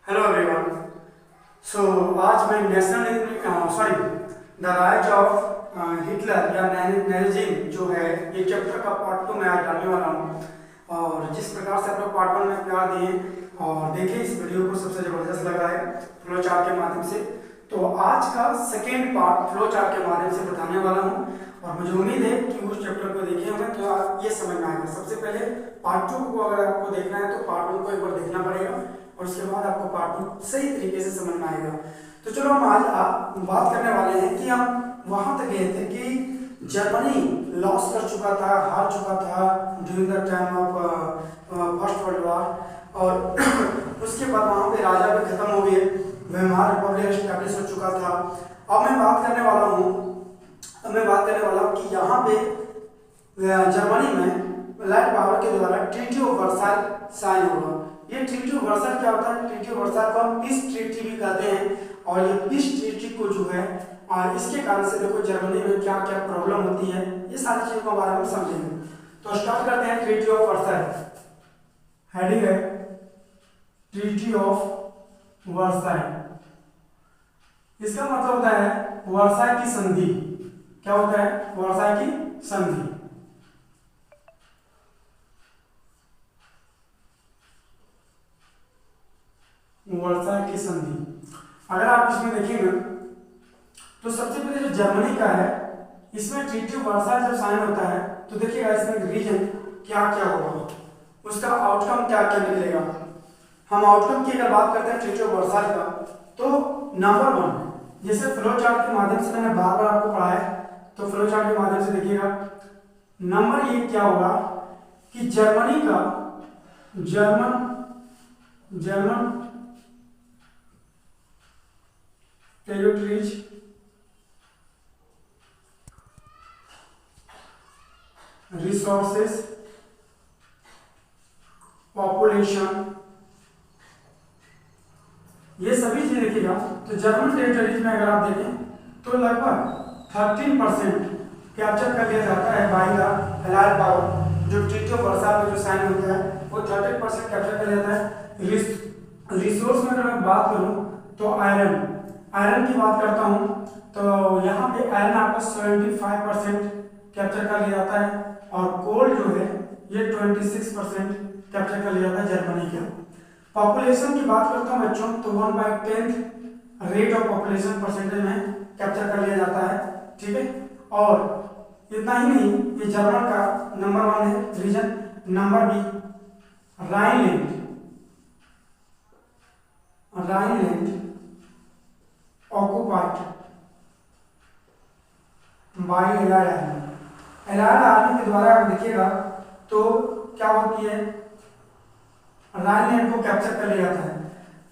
Hello everyone. सो आज मैं the rise of Hitler या नाज़िज़म जो है ये चैप्टर का पार्ट 2 में आज डालने वाला हूँ। और जिस प्रकार से आप लोग पार्ट 1 में प्यार दिए और देखिए इस वीडियो को सबसे ज़बरदस्त लगा है फ्लो चार्ट के माध्यम से, तो आज का सेकेंड पार्ट फ्लो चार्ट के माध्यम से बताने वाला हूँ। और मुझे उम्मीद है कि उस चैप्टर को देखे होंगे तो आप ये समझ में आएगा। सबसे पहले पार्ट 2 को अगर आपको देखना है तो पार्ट 1 को एक बार देखना पड़ेगा और उसके बाद आपको पार्ट 2 सही तरीके से समझ में आएगा। तो चलो हम आज बात करने वाले हैं कि हम वहां तक गए थे कि जर्मनी लॉस कर चुका था, हार चुका था during the time of first world war. और उसके बाद वहां पे राजा भी खत्म हो गए, वेमार रिपब्लिक एस्टैब्लिश हो चुका था। अब मैं बात करने वाला हूँ कि यहाँ पे जर्मनी में लाइट पावर के द्वारा ट्रीटी ऑफ वर्साइल साइन होगा। ये ट्रीटी ऑफ वर्साइल क्या होता है? ट्रीटी ऑफ वर्साइल को हम पीस ट्रीटी भी कहते हैं। और ये पीस ट्रीटी को जो है और इसके कारण से देखो जर्मनी में क्या क्या प्रॉब्लम होती है, ये सारी चीजों के बारे में समझेंगे। तो स्टार्ट करते हैं ट्रीटी ऑफ वर्साइल। हेडिंग है ट्रीटी ऑफ वर्साइल। इसका मतलब होता है वर्साइल की संधि। क्या होता है? वर्साइल की संधि। वर्साइल की संधि अगर आप इसमें देखेंगे तो सबसे पहले जो जर्मनी का है इसमें ट्रीटी ऑफ वर्साइल जब साइन होता है तो देखिएगा इसमें रीजन क्या क्या होगा, उसका आउटकम क्या क्या निकलेगा। हम आउटकम की अगर बात करते हैं ट्रीटी ऑफ वर्साइल का तो नंबर 1 जैसे फ्लो चार्ट के माध्यम से मैंने बार बार आपको पढ़ाया है, तो फ्लो चार्ट के माध्यम से देखिएगा नंबर 1 क्या होगा कि जर्मनी का जर्मन टेरिटरीज रिसोर्सेस पॉपुलेशन ये सभी चीज देखिएगा। तो जर्मन टेरिटरीज में अगर आप देखें तो लगभग 13% कैप्चर कर लिया जाता है बाय द एलाइड पावर। जो ट्रीटी ऑफ वर्साइल में जो साइन होता है वो 13% कैप्चर कर लिया जाता है। रिसोर्स में अगर मैं बात करूं तो आयरन की बात करता हूं तो यहाँ पे आयरन आपका 75% कैप्चर कर लिया जाता है और कोल जो है ये 26% कैप्चर कर लिया जाता है जर्मनी का। पॉपुलेशन की बात करता हूँ बच्चों तो 1/10 रेट ऑफ पॉपुलेशन परसेंटेज में कैप्चर कर लिया जाता है। ठीक है, और इतना ही नहीं, ये जर्मन का नंबर 1 है reason. Number 2 Rhineland occupied by allied army. Allied army के द्वारा आप देखिएगा तो क्या होती है, राइनलैंड को कैप्चर कर लिया जाता है।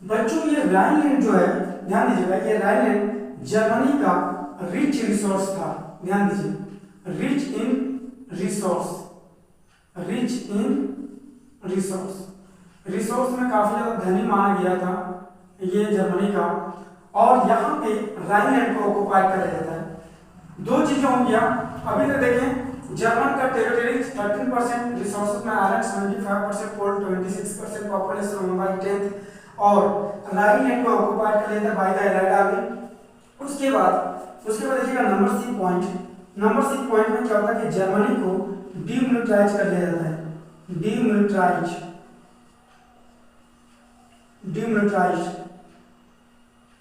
बच्चों ये राइनलैंड जो है, ध्यान दीजिएगा, ये राइनलैंड जर्मनी का रिच रिसोर्स था। ध्यान दीजिए, रिच इन रिसोर्स में काफी ज्यादा धनी माना गया था ये जर्मनी का। और यहाँ पे राइनलैंड को ऑक्युपाई कर लिया जाता है। दो चीजें हो गया। अभी तक देखें जर्मन का टेरिटरी 13%, रिसोर्सेज में आयरन 75%, कोल 26%, पॉपुलेशन 1/10 और राइनलैंड को ऑक्युपाई कर लिया था बाय द एलाइड आर्मी। उसके बाद देखिएगा नंबर 6 पॉइंट में क्या होता है कि जर्मनी को डीमिलिटाराइज कर लिया जाता है। डीमिलिटाराइज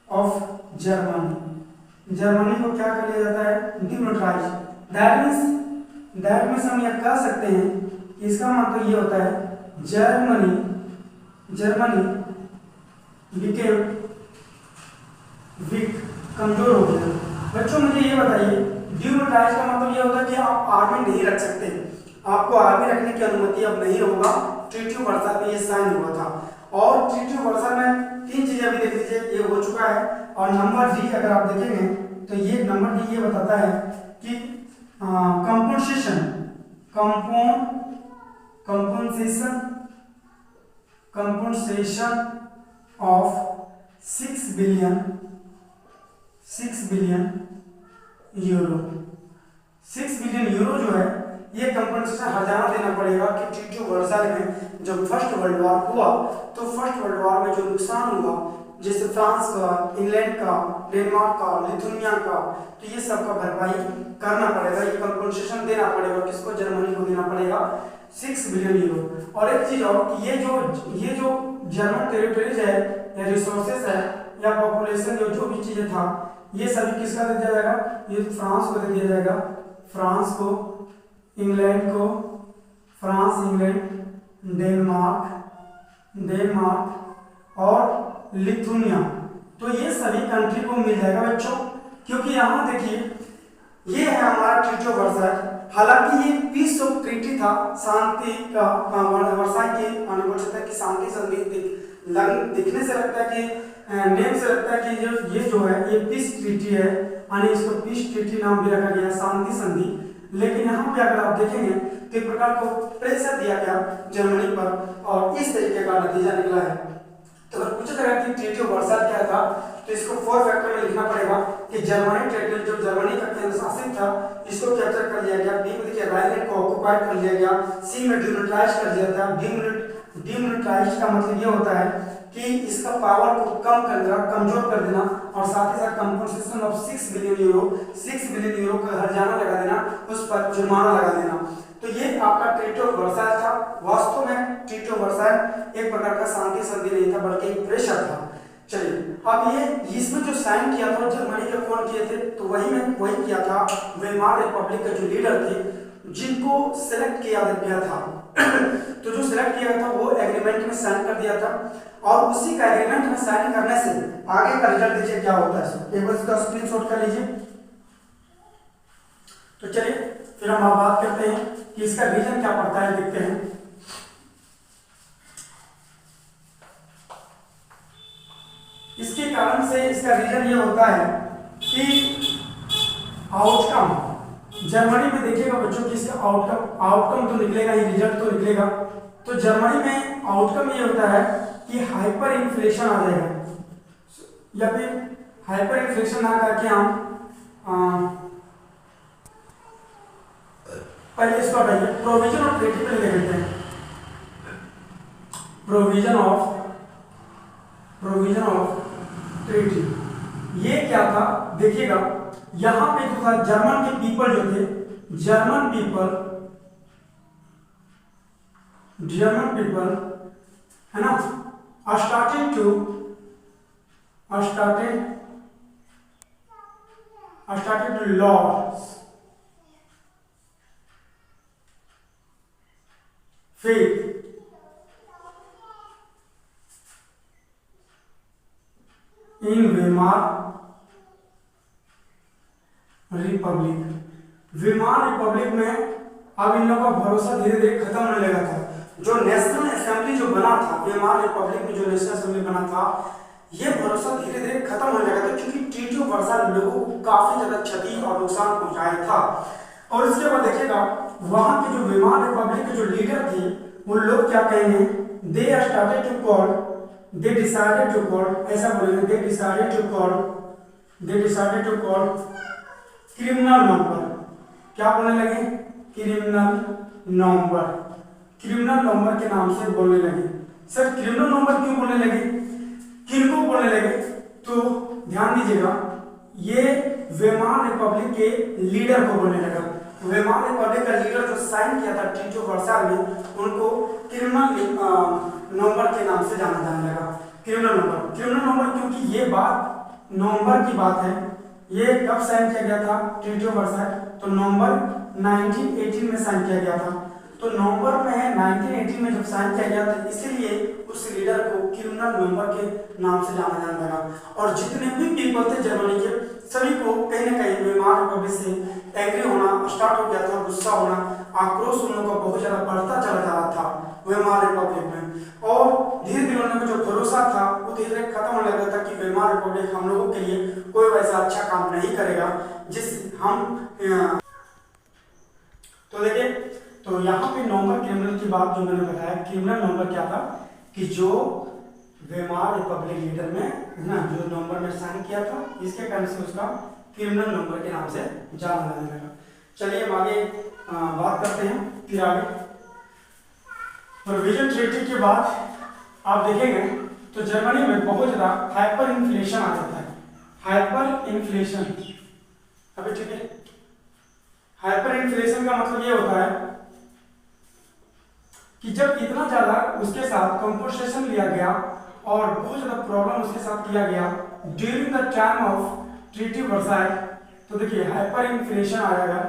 ऑफ जर्मनी को क्या कर लिया जाता है? डीमिलिटाराइज। दैट मीन्स हम यह कह सकते हैं, इसका मतलब ये होता है जर्मनी बिकेम वीक, कमजोर हो गया। बच्चों मुझे ये बताइए डीमिलिटाराइज का मतलब ये होता है कि आप आर्मी नहीं रख सकते, आपको आर्मी रखने की अनुमति अब नहीं होगा। ट्रीटी ऑफ वर्साइल में ये साइन हुआ था। और ट्रीटी ऑफ वर्साइल में 3 चीजें अभी देख लीजिए, ये हो चुका है। और नंबर डी अगर आप देखेंगे तो ये नंबर डी ये बताता है कि compensation of 6 billion euro. 6 billion euro जो है ये कंपनसेशन हर्जाना देना पड़ेगा कि ट्रीटी ऑफ वर्साइल में जब फर्स्ट वर्ल्ड वॉर हुआ तो फर्स्ट वर्ल्ड वॉर में जो नुकसान हुआ, जैसे फ्रांस का, इंग्लैंड का, डेनमार्क का, लिथुनिया का, तो ये सब का भरपाई करना पड़ेगा, ये कंपनसेशन देना पड़ेगा। किसको? जर्मनी को देना पड़ेगा 6 बिलियन यूरो। और एक चीज और कि ये जो जर्मन टेरिटरीज है या रिसोर्सेस है या पॉपुलेशन जो भी चीजें था, ये सभी किसका दे दिया जाएगा? ये फ्रांस को दे दिया जाएगा, फ्रांस को, इंग्लैंड को, फ्रांस, इंग्लैंड, डेनमार्क और लिथुनिया, तो ये सभी कंट्री को मिल जाएगा बच्चों। क्योंकि यहाँ देखिए ये है हमारा ट्रीटी ऑफ वर्साइल। हालांकि ये पीस ऑफ ट्रीटी था, शांति का, वर्साइल की बोल सकते हैं कि शांति संधि दिखने से लगता है कि नेम से लगता है कि ये जो है ये पीस ट्रीटी है, यानी इसको पीस ट्रीटी नाम भी रखा गया, शांति संधि। लेकिन यहाँ पे अगर आप देखेंगे तो एक प्रकार को प्रेशर दिया गया जर्मनी पर और इस तरीके का नतीजा निकला है। तो अगर पूछा जाएगा कि ट्रीटी ऑफ वर्साइल क्या था, तो इसको 4 फैक्टर में लिखना पड़ेगा कि जर्मनी टेरिटरी जो जर्मनी का केंद्र शासित था इसको कैप्चर कर लिया गया, बी में देखिए राइनलैंड को ऑक्युपाइड कर लिया गया, सी में डिमिलिटाराइज कर दिया था। डिमिलिटाराइज का मतलब ये होता है कि इसका पावर को कम कर देना, कमजोर कर देना, और साथ ही साथ कंपनसेशन ऑफ 6 बिलियन यूरो का हर्जाना लगा देना, उस पर जुर्माना लगा देना। तो ये आपका ट्रीटी ऑफ वर्साइल था। वास्तव में ट्रीटी ऑफ वर्साइल एक प्रकार का शांति संधि नहीं था बल्कि एक प्रेशर था। चलिए अब ये इसमें जो साइन किया था जर्मनी के कौन किए थे, तो वही किया था वेमार रिपब्लिक के जो लीडर थे जिनको सेलेक्ट किया गया था तो जो सेलेक्ट किया था वो एग्रीमेंट में साइन कर दिया था, और उसी का एग्रीमेंट में साइन करने से आगे का रिजल्ट देखिए क्या होता है। एक बार इसका स्क्रीनशॉट कर लीजिए। तो चलिए फिर हम बात करते हैं कि इसका रीजन क्या पड़ता है, देखते हैं। इसके कारण से इसका रीजन ये होता है कि आउटकम जर्मनी में देखिएगा बच्चों कि इसका आउटकम तो निकलेगा ही, रिजल्ट तो निकलेगा। तो जर्मनी में आउटकम ये होता है कि हाइपर इन्फ्लेशन आ जाएगा, या फिर हाइपर इन्फ्लेशन ना करके हम पहले इसको हटाइए, प्रोविजन ऑफ ट्रीटी पे ले लेते हैं। प्रोविजन ऑफ ट्रीटी ये क्या था देखिएगा, यहां पे जो था जर्मन के पीपल जो थे, जर्मन पीपल है ना, started to lose faith in Weimar Republic में अब इन लोगों का भरोसा धीरे धीरे खत्म होने लगा था। जो नेशनल असेंबली जो बना था वेमार रिपब्लिक में, जो नेशनल असेंबली बना था, ये भरोसा धीरे धीरे खत्म होने लगा था, क्योंकि ट्रीटी ऑफ वर्साइल लोगों को काफी ज्यादा क्षति और नुकसान पहुंचाया था। और इसके बाद देखिएगा वहां के जो वेमार रिपब्लिक के जो लीडर थे वो लोग क्या कहेंगे, दे डिसाइडेड टू कॉल ऐसा बोलेंगे, they decided to call criminal number, क्या बोलने लगे, क्रिमिनल नंबर के नाम से बोलने लगे। सर क्रिमिनल नंबर क्यों बोलने लगे, किनको बोलने लगे, तो ध्यान दीजिएगा ये वेमार रिपब्लिक के लीडर को बोलने लगा। वेमार रिपब्लिक का लीडर जो साइन किया था ट्रीटी ऑफ वर्साइल में, उनको क्रिमिनल नंबर के नाम से जाना जाने लगा। क्रिमिनल नंबर क्योंकि ये बात नवंबर की बात है, ये कब साइन किया गया था ट्रीटी ऑफ वर्साइल, तो नवंबर 1918 में साइन किया गया था। तो नवंबर में 1918 में जब साइन किया गया था, इसीलिए उस लीडर को क्रिमिनल नंबर के नाम से जाना जाने लगा। और जितने भी पीपल थे जर्मनी के, सभी को कहीं ना कहीं वेमार रिपब्लिक से एग्री होना स्टार्ट हो गया था, गुस्सा होना, आक्रोश उन लोगों का बहुत ज्यादा बढ़ता चला जा रहा था वेमार रिपब्लिक में। और धीरे धीरे उन लोगों का जो भरोसा था वो धीरे धीरे खत्म होने लगा था कि वेमार रिपब्लिक हम लोगों के लिए कोई वैसा अच्छा काम नहीं करेगा जिस हम तो देखिए, तो यहाँ पे नवंबर क्रिमिनल की बात जो मैंने बताया, क्रिमिनल नंबर क्या था कि जो वेमार रिपब्लिक लीडर में है ना, जो नवंबर में साइन किया था, इसके कारण से उसका क्रिमिनल नंबर के नाम से जाना जाने लगा। चलिए हम आगे बात करते हैं फिर आगे। प्रोविजन ट्रीटी के बाद आप देखेंगे तो जर्मनी में बहुत ज़्यादा हाइपर इन्फ्लेशन आ जाता है। हाइपर इन्फ्लेशन, अभी ठीक है, हाइपर इन्फ्लेशन का मतलब ये होता है कि जब इतना ज़्यादा उसके साथ कंपोजिशन लिया गया और बहुत ज़्यादा प्रॉब्लम उसके साथ किया गया during the time of treaty Versailles, तो देखिए हाइपर इन्फ्लेशन आ जाएगा।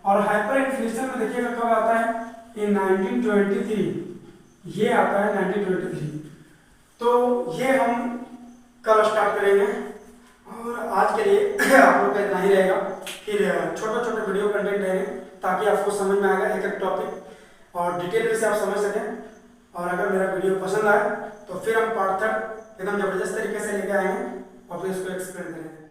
और हाइपर इन्फ्लेशन में देखिएगा कब आता है, इन 1923, ये आता है 1923। तो ये हम कल स्टार्ट करेंगे और आज के लिए आप लोग का इतना ही रहेगा। फिर छोटे छोटे वीडियो कंटेंट रहेंगे ताकि आपको समझ में आएगा एक एक टॉपिक और डिटेल में से आप समझ सकें। और अगर मेरा वीडियो पसंद आए तो फिर हम पार्ट 3 एकदम ज़बरदस्त तरीके से लेके आएंगे और फिर इसको एक्सप्लेन करेंगे।